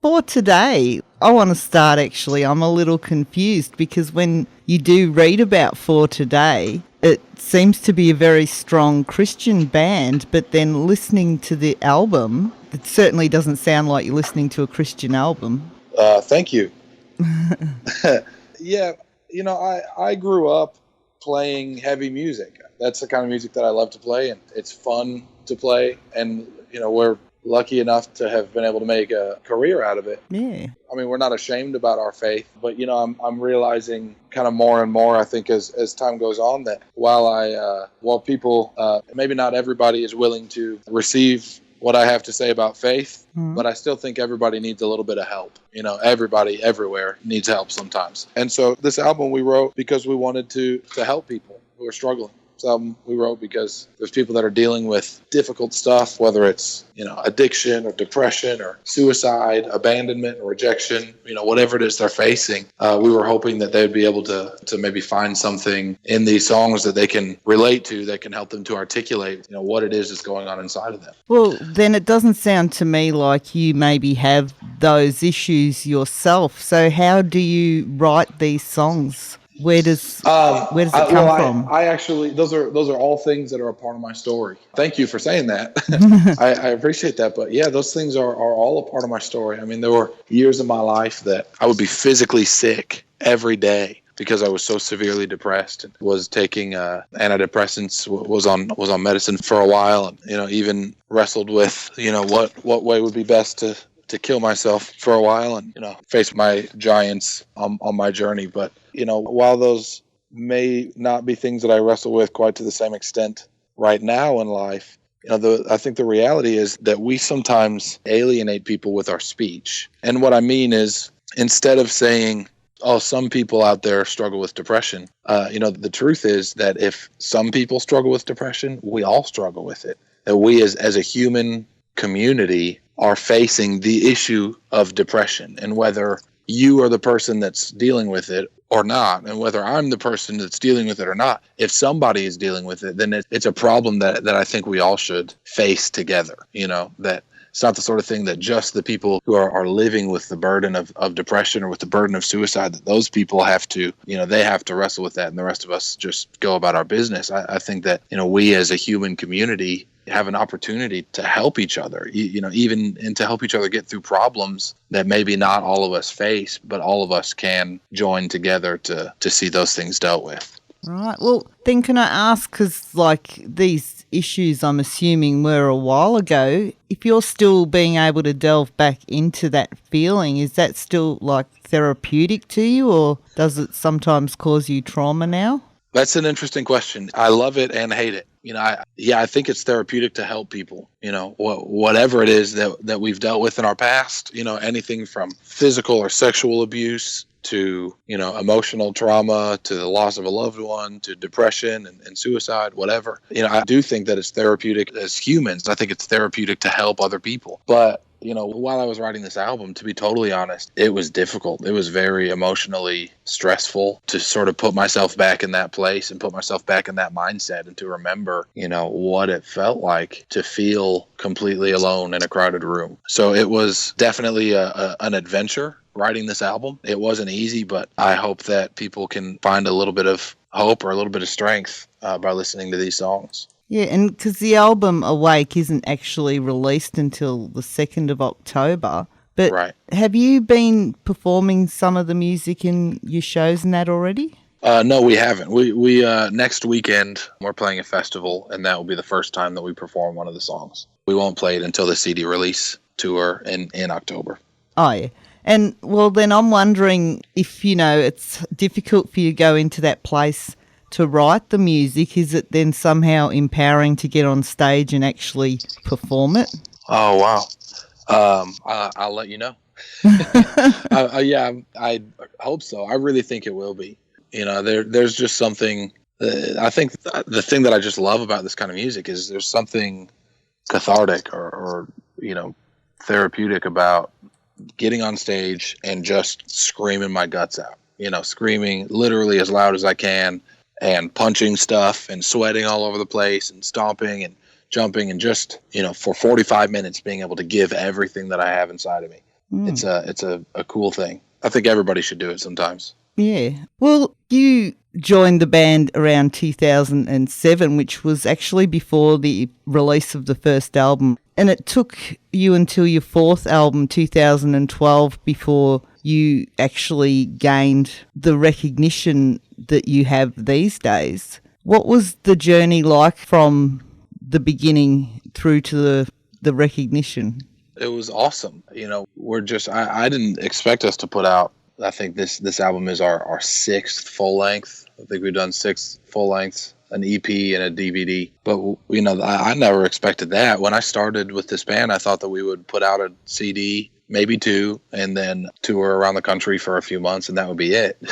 For today, I want to start actually. I'm a little confused because when you do read about For Today, it seems to be a very strong Christian band, but then listening to the album, it certainly doesn't sound like you're listening to a Christian album. Thank you. Yeah, I grew up playing heavy music. That's the kind of music that I love to play, and it's fun to play. And, we're lucky enough to have been able to make a career out of it. Yeah. I mean, we're not ashamed about our faith, but, I'm realizing kind of more and more, I think, as time goes on, that while people, maybe not everybody is willing to receive what I have to say about faith, but I still think everybody needs a little bit of help. Everybody everywhere needs help sometimes. And so this album we wrote because we wanted to help people who are struggling. This album we wrote because there's people that are dealing with difficult stuff, whether it's, addiction or depression or suicide, abandonment or rejection, whatever it is they're facing. We were hoping that they'd be able to maybe find something in these songs that they can relate to, that can help them to articulate, what it is that's going on inside of them. Well, then it doesn't sound to me like you maybe have those issues yourself. So how do you write these songs? Where does it come from? I actually, those are all things that are a part of my story. Thank you for saying that. I appreciate that. But yeah, those things are all a part of my story. I mean, there were years in my life that I would be physically sick every day because I was so severely depressed and was taking antidepressants, was on medicine for a while, and even wrestled with what way would be best to kill myself for a while, and face my giants on my journey. But while those may not be things that I wrestle with quite to the same extent right now in life, I think the reality is that we sometimes alienate people with our speech. And what I mean is, instead of saying, oh, some people out there struggle with depression, the truth is that if some people struggle with depression, we all struggle with it. That we as a human community are facing the issue of depression, and whether you are the person that's dealing with it or not, and whether I'm the person that's dealing with it or not, if somebody is dealing with it, then it's a problem that I think we all should face together. That it's not the sort of thing that just the people who are living with the burden of depression or with the burden of suicide, that those people have to, they have to wrestle with that, and the rest of us just go about our business. I think that, we as a human community have an opportunity to help each other, and to help each other get through problems that maybe not all of us face, but all of us can join together to see those things dealt with. Right. Well, then can I ask, because these issues I'm assuming were a while ago, if you're still being able to delve back into that feeling, is that still therapeutic to you, or does it sometimes cause you trauma now? That's an interesting question. I love it and hate it. I think it's therapeutic to help people, whatever it is that we've dealt with in our past, anything from physical or sexual abuse to, emotional trauma, to the loss of a loved one, to depression and suicide, whatever. I do think that it's therapeutic as humans. I think it's therapeutic to help other people. But while I was writing this album, to be totally honest, it was difficult. It was very emotionally stressful to sort of put myself back in that place and put myself back in that mindset, and to remember, what it felt like to feel completely alone in a crowded room. So it was definitely an adventure writing this album. It wasn't easy, but I hope that people can find a little bit of hope or a little bit of strength by listening to these songs. Yeah, and because the album Awake isn't actually released until the 2nd of October, but Right. Have you been performing some of the music in your shows and that already? No, we haven't. We next weekend we're playing a festival, and that will be the first time that we perform one of the songs. We won't play it until the CD release tour in October. Oh, yeah. And, well, then I'm wondering if, it's difficult for you to go into that place to write the music. Is it then somehow empowering to get on stage and actually perform it? Oh, wow. I'll let you know. Yeah, I hope so. I really think it will be. There's just something. I think the thing that I just love about this kind of music is there's something cathartic or therapeutic about getting on stage and just screaming my guts out. Screaming literally as loud as I can, and punching stuff and sweating all over the place and stomping and jumping, and just, for 45 minutes being able to give everything that I have inside of me. It's a cool thing. I think everybody should do it sometimes. Yeah. Well, you joined the band around 2007, which was actually before the release of the first album. And it took you until your fourth album, 2012, before you actually gained the recognition that you have these days. What was the journey like from the beginning through to the recognition? It was awesome. I didn't expect us to put out. I think this album is our sixth full length. I think we've done six full lengths, an EP and a DVD. But I never expected that. When I started with this band, I thought that we would put out a CD, maybe two, and then tour around the country for a few months, and that would be it.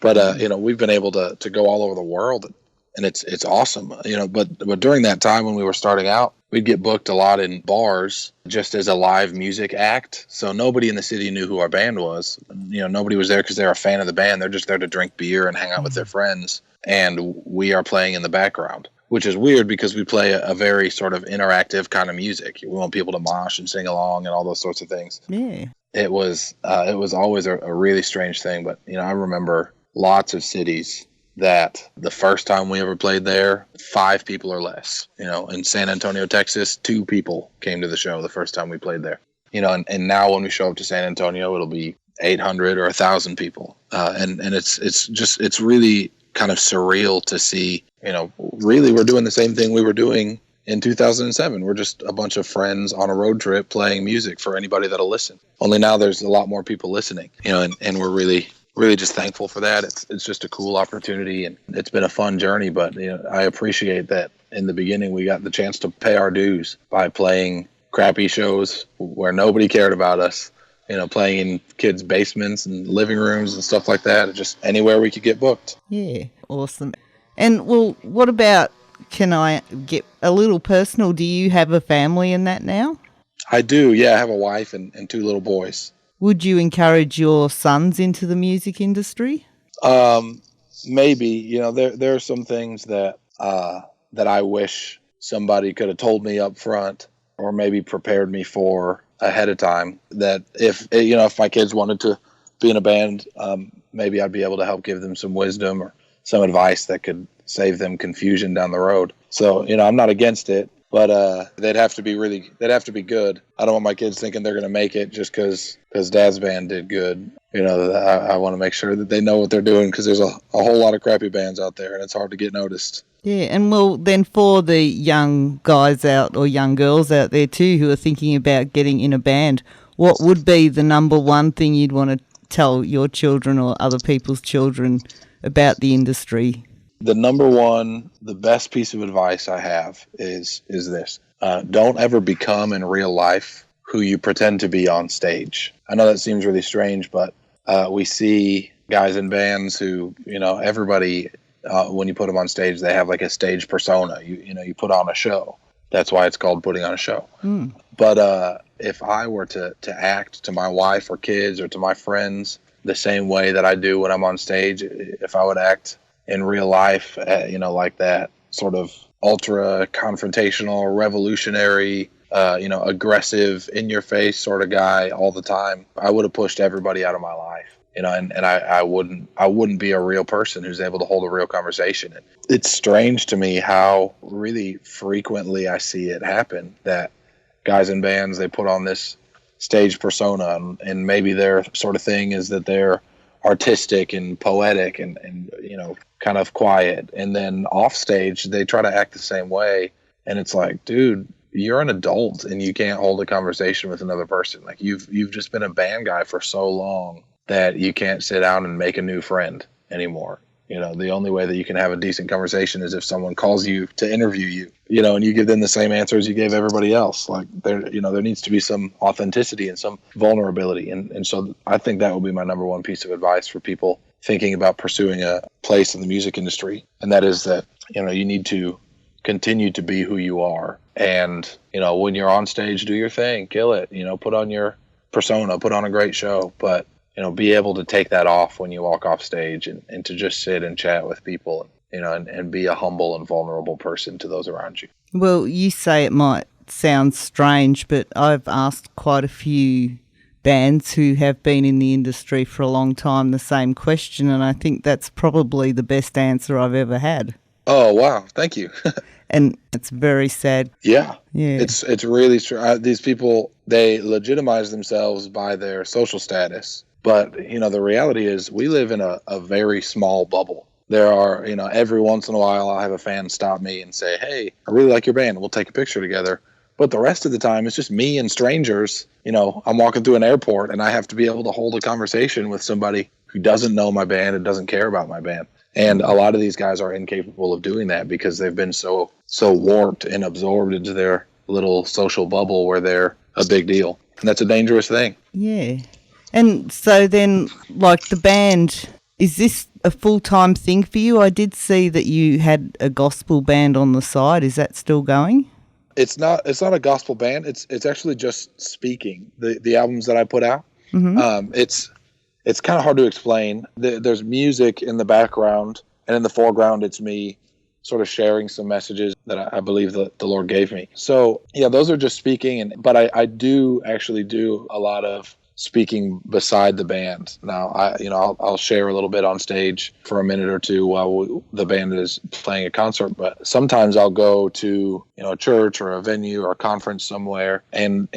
But we've been able to go all over the world, and it's awesome. But during that time when we were starting out, we'd get booked a lot in bars just as a live music act. So nobody in the city knew who our band was. Nobody was there because they're a fan of the band. They're just there to drink beer and hang out with their friends. And we are playing in the background, which is weird because we play a very sort of interactive kind of music. We want people to mosh and sing along and all those sorts of things. Yeah. It was always a really strange thing. But, I remember lots of cities that the first time we ever played there, 5 people or less. In San Antonio, Texas, 2 people came to the show the first time we played there. And now when we show up to San Antonio, it'll be 800 or 1,000 people. And it's really kind of surreal to see, really we're doing the same thing we were doing in 2007. We're just a bunch of friends on a road trip playing music for anybody that'll listen. Only now there's a lot more people listening, and we're really just thankful for that. It's just a cool opportunity, and it's been a fun journey. But I appreciate that in the beginning we got the chance to pay our dues by playing crappy shows where nobody cared about us. Playing in kids' basements and living rooms and stuff like that. Just anywhere we could get booked. Yeah, awesome. And well, what about? Can I get a little personal? Do you have a family in that now? I do. Yeah, I have a wife and 2 little boys. Would you encourage your sons into the music industry? Maybe. There are some things that I wish somebody could have told me up front, or maybe prepared me for ahead of time. That if my kids wanted to be in a band, maybe I'd be able to help give them some wisdom or some advice that could save them confusion down the road. So I'm not against it. But they'd have to be good. I don't want my kids thinking they're going to make it just because Dad's band did good. I want to make sure that they know what they're doing, because there's a whole lot of crappy bands out there, and it's hard to get noticed. Yeah, and well, then for the young guys out or young girls out there too who are thinking about getting in a band, what would be the number one thing you'd want to tell your children or other people's children about the industry? The number one, the best piece of advice I have is this. Don't ever become in real life who you pretend to be on stage. I know that seems really strange, but we see guys in bands who, everybody, when you put them on stage, they have like a stage persona. You put on a show. That's why it's called putting on a show. Mm. But if I were to act to my wife or kids or to my friends the same way that I do when I'm on stage, if I would act in real life, like that sort of ultra confrontational, revolutionary, aggressive, in your face sort of guy all the time, I would have pushed everybody out of my life, and I wouldn't be a real person who's able to hold a real conversation. It's strange to me how really frequently I see it happen, that guys in bands, they put on this stage persona, and maybe their sort of thing is that they're artistic and poetic and kind of quiet, and then off stage they try to act the same way, and it's like, dude, you're an adult and you can't hold a conversation with another person. Like you've just been a band guy for so long that you can't sit down and make a new friend anymore. The only way that you can have a decent conversation is if someone calls you to interview you, and you give them the same answers you gave everybody else. Like there needs to be some authenticity and some vulnerability. And so I think that would be my number one piece of advice for people thinking about pursuing a place in the music industry. And that is that, you need to continue to be who you are. And, when you're on stage, do your thing, kill it, put on your persona, put on a great show, but be able to take that off when you walk off stage and to just sit and chat with people, and be a humble and vulnerable person to those around you. Well, you say it might sound strange, but I've asked quite a few bands who have been in the industry for a long time the same question, and I think that's probably the best answer I've ever had. Oh, wow. Thank you. And it's very sad. Yeah. Yeah. It's really true. These people, they legitimize themselves by their social status. But, the reality is we live in a very small bubble. There are, every once in a while I'll have a fan stop me and say, hey, I really like your band. We'll take a picture together. But the rest of the time, it's just me and strangers. I'm walking through an airport and I have to be able to hold a conversation with somebody who doesn't know my band and doesn't care about my band. And a lot of these guys are incapable of doing that because they've been so warped and absorbed into their little social bubble where they're a big deal. And that's a dangerous thing. Yeah. And so then, like the band, is this a full-time thing for you? I did see that you had a gospel band on the side. Is that still going? It's not a gospel band. It's actually just speaking. The albums that I put out. Mm-hmm. It's kind of hard to explain. There's music in the background, and in the foreground, it's me sort of sharing some messages that I believe that the Lord gave me. So yeah, those are just speaking, but I do actually do a lot of speaking beside the band. Now, I'll share a little bit on stage for a minute or two while the band is playing a concert. But sometimes I'll go to a church or a venue or a conference somewhere and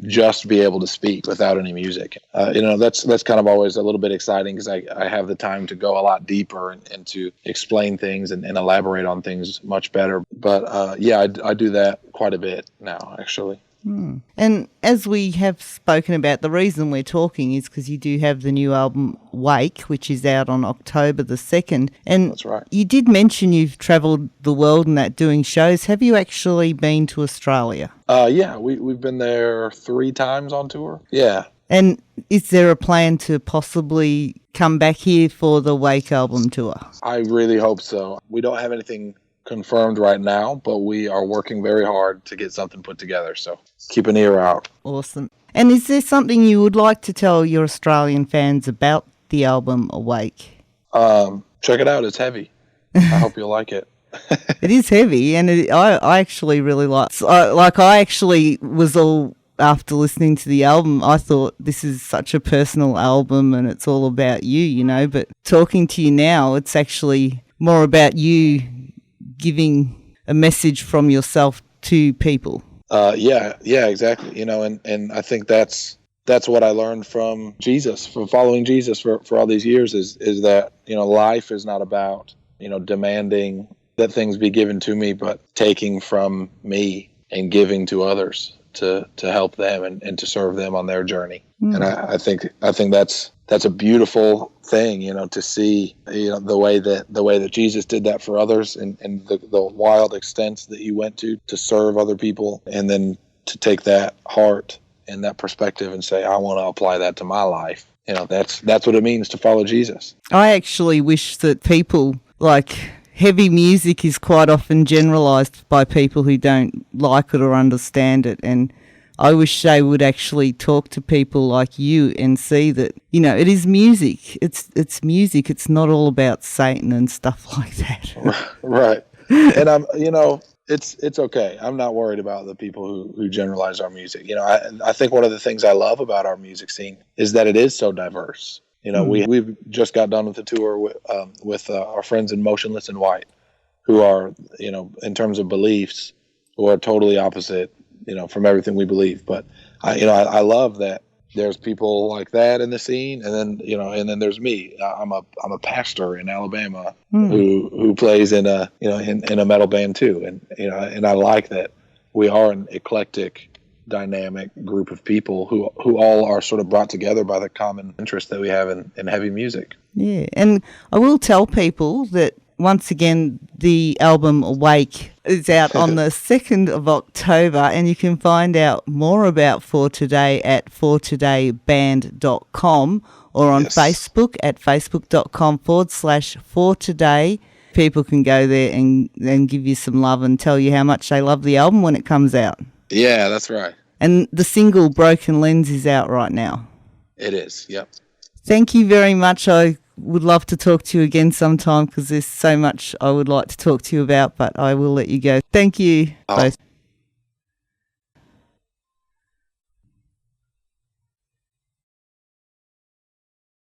just be able to speak without any music. That's kind of always a little bit exciting because I have the time to go a lot deeper and to explain things and elaborate on things much better. But yeah, I do that quite a bit now, actually. And as we have spoken about, the reason we're talking is because you do have the new album Wake, which is out on October the 2nd. And that's right. You did mention you've travelled the world and that doing shows. Have you actually been to Australia? Yeah, we've been there 3 times on tour. Yeah. And is there a plan to possibly come back here for the Wake album tour? I really hope so. We don't have anything confirmed right now, but we are working very hard to get something put together, so keep an ear out. Awesome. And is there something you would like to tell your Australian fans about the album Awake? Check it out. It's heavy. I hope you'll like it. It is heavy, and I actually really like. I actually was all after listening to the album. I thought this is such a personal album, and it's all about you, But talking to you now, it's actually more about you giving a message from yourself to people. Yeah, exactly. And I think that's what I learned from Jesus, from following Jesus for all these years is that, life is not about, demanding that things be given to me, but taking from me and giving to others to help them and to serve them on their journey. And I think that's a beautiful thing, to see, the way that Jesus did that for others and the wild extents that he went to serve other people, and then to take that heart and that perspective and say, I want to apply that to my life. That's what it means to follow Jesus. I actually wish that people heavy music is quite often generalised by people who don't like it or understand it, and I wish they would actually talk to people like you and see that, it is music. It's music. It's not all about Satan and stuff like that. Right. And it's okay. I'm not worried about the people who generalize our music. I think one of the things I love about our music scene is that it is so diverse. We've just got done with the tour with our friends in Motionless in White, who are, in terms of beliefs, who are totally opposite, from everything we believe. But I love that there's people like that in the scene, and then there's me. I'm a pastor in Alabama who plays in a in a metal band too, and I like that we are an eclectic, dynamic group of people who all are sort of brought together by the common interest that we have in heavy music. Yeah, and I will tell people that once again the album Awake is out on the 2nd of October, and you can find out more about For Today at fortodayband.com or on Facebook at facebook.com/fortoday. People can go there and give you some love and tell you how much they love the album when it comes out. Yeah, that's right. And the single Broken Lens is out right now. It is, yep. Thank you very much. I would love to talk to you again sometime because there's so much I would like to talk to you about, but I will let you go. Thank you both.